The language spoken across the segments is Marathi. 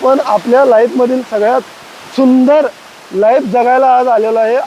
आपण आपल्या लाईफमधील सगळ्यात सुंदर लाईफ जगायला आज आलेलो आहे।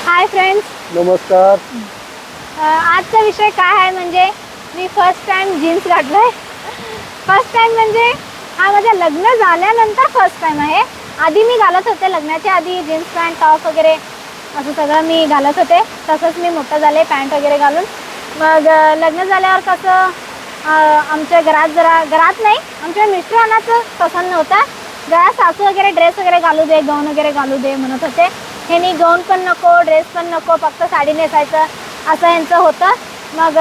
हाय फ्रेंड्स, नमस्कार। आजचा विषय काय आहे म्हणजे मी फर्स्ट टाइम जीन्स घातलोय। फर्स्ट टाइम म्हणजे हा माझ्या लग्न झाल्यानंतर फर्स्ट टाइम आहे। आधी मी घालत होते, लग्नाच्या आधी जीन्स पॅन्ट टॉप वगैरे असं सगळं मी घालत होते। तसंच मी मोठं झाले पॅन्ट वगैरे घालून। मग लग्न झाल्यावर कसं आमच्या घरात नाही, आमच्या मिस्टरांनाच पसंत नव्हता। घरात सासू वगैरे ड्रेस वगैरे घालू दे, गाऊन वगैरे घालू दे म्हणत होते। ह्यांनी गाऊन पण नको, ड्रेस पण नको, फक्त साडी नेसायचं असं ह्यांचं होतं। मग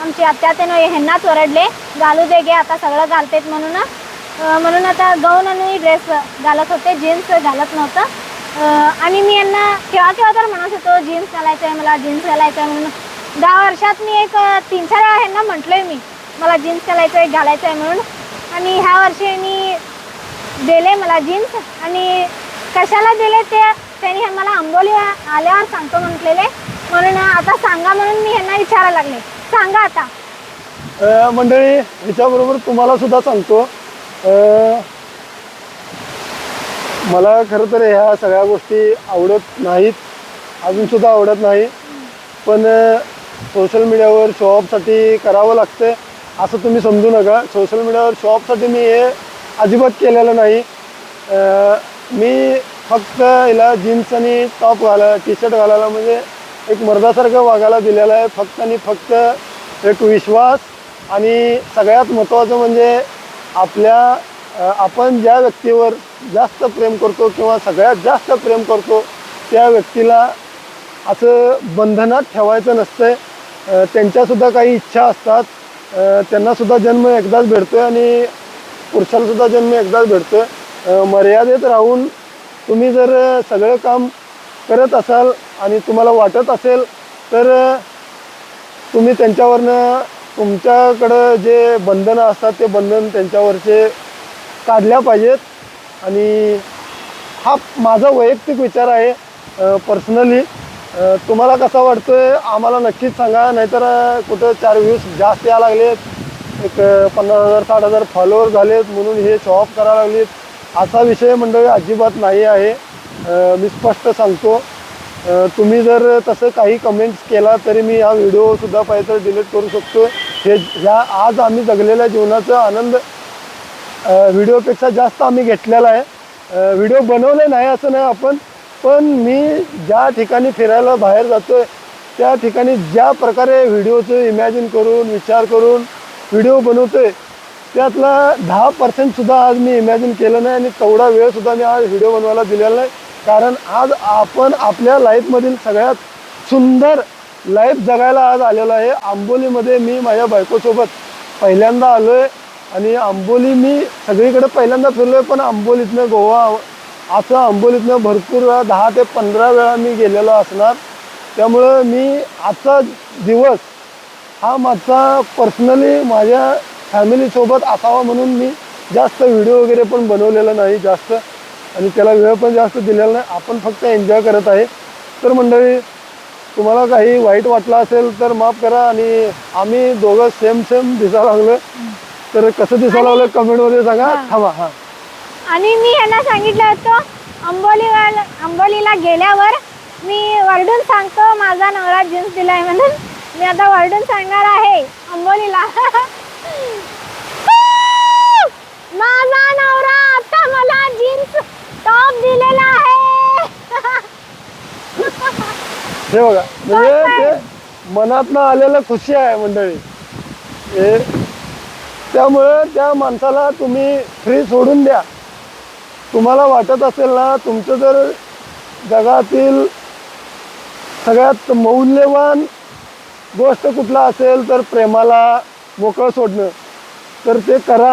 आमची आत्या ते ह्यांनाच ओरडले, घालू दे गे आता सगळं घालतेत म्हणून आता गाऊन आणि ड्रेस घालत होते, जीन्स घालत नव्हतं। आणि मी यांना केव्हा तर म्हणत होतो जीन्स घालायचं आहे मला, जीन्स घालायचं आहे म्हणून। 10 वर्षात मी एक 3-4 वेळा ह्यांना म्हटलोय मी मला जीन्स घालायचं आहे म्हणून। आणि ह्या वर्षी मी दिले मला जीन्स, आणि कशाला दिले ते त्यांनी मला आंबोली आल्यावर सांगतो म्हटलेले, म्हणून आता सांगा म्हणून मी ह्यांना विचारायला लागले। सांगा आता। मंडळी, ह्याच्याबरोबर तुम्हाला सुद्धा सांगतो, मला खरं तर ह्या सगळ्या गोष्टी आवडत नाहीत, अजून सुद्धा आवडत नाही। पण सोशल मीडियावर शोअपसाठी करावं लागतं असं तुम्ही समजू नका। सोशल मीडियावर शोअपसाठी मी हे अजिबात केलेलं नाही। मी फक्त हिला जीन्स आणि टॉप टी शर्ट घालायला म्हणजे एक मर्दासारखं वागायला दिलेलं आहे। फक्त आणि फक्त एक विश्वास, आणि सगळ्यात महत्त्वाचं म्हणजे आपण ज्या व्यक्तीवर जास्त प्रेम करतो किंवा सगळ्यात जास्त प्रेम करतो त्या व्यक्तीला असं बंधनात ठेवायचं नसतं। त्यांच्यासुद्धा काही इच्छा असतात, त्यांनासुद्धा जन्म एकदाच भेटतो आहे आणि पुरुषालासुद्धा जन्म एकदाच भेटतो आहे। मर्यादेत राहून तुम्ही जर सगळं काम करत असाल आणि तुम्हाला वाटत असेल तर तुम्ही त्यांच्यावरनं तुमच्याकडं जे बंधनं असतात ते बंधन त्यांच्यावरचे काढल्या पाहिजेत। आणि हा माझा वैयक्तिक विचार आहे। पर्सनली तुम्हाला कसा वाटतोय आम्हाला नक्कीच सांगा, नाहीतर कुठं 4 व्ह्यूज जास्त यायला लागलेत, एक 50,000-60,000 फॉलोअर झालेत म्हणून हे शॉप करायला लागलेत, असा विषय मंडळी अजिबात नाही आहे। मी स्पष्ट सांगतो, तुम्ही जर तसं काही कमेंट्स केला तरी मी हा व्हिडिओसुद्धा पाहिजे तर डिलीट करू शकतो। ह्या आज आम्ही जगलेल्या जीवनाचा आनंद व्हिडिओपेक्षा जास्त आम्ही घेतलेला आहे। व्हिडिओ बनवले नाही असं नाही आपण, पण मी ज्या ठिकाणी फिरायला बाहेर जातो आहे त्या ठिकाणी ज्या प्रकारे व्हिडिओचं इमॅजिन करून विचार करून व्हिडिओ बनवतो आहे त्यातला 10% आज मी इमॅजिन केलं नाही, आणि तेवढा वेळसुद्धा मी आज व्हिडिओ बनवायला दिलेला नाही। कारण आज आपण आपल्या लाईफमधील सगळ्यात सुंदर लाईफ जगायला आज आलेलो आहे। आंबोलीमध्ये मी माझ्या बायकोसोबत पहिल्यांदा आलो आहे, आणि आंबोली मी सगळीकडे पहिल्यांदा फिरलो आहे, पण आंबोलीतनं गोवा असं आंबोलीतनं भरपूर वेळा 10 ते 15 वेळा मी गेलेलो असणार। त्यामुळं मी आजचा दिवस हा माझा पर्सनली माझ्या फॅमिलीसोबत असावा म्हणून मी जास्त व्हिडिओ वगैरे पण बनवलेला नाही जास्त, आणि त्याला वेळ पण जास्त दिलेला नाही. आपण फक्त एन्जॉय करत आहे. तर मंडळी, तुम्हाला काही वाईट वाटलं असेल तर माफ करा. आणि आम्ही दोघं सेम दिसायला लागलो, तर कसं दिसायला लागलं कमेंटमध्ये सांगा. थांबा. हां, आणि मी यांना सांगितलं होतं अंबोलीला गेल्यावर मी वरडून सांगतो माझा नवरा जीन्स दिलाय म्हणून. मी आता वरडून सांगणार आहे अंबोलीला. माझा नवरा आता मला जीन्स टॉप दिलेला आहे. हे बघा, म्हणजे ते मनातनं आलेलं खुशी आहे मंडळी. हे त्यामुळे त्या माणसाला तुम्ही फ्री सोडून द्या. तुम्हाला वाटत असेल ना, तुमचं जर जगातील सगळ्यात मौल्यवान गोष्ट कुठला असेल तर प्रेमाला मोकळं सोडणं, तर ते करा.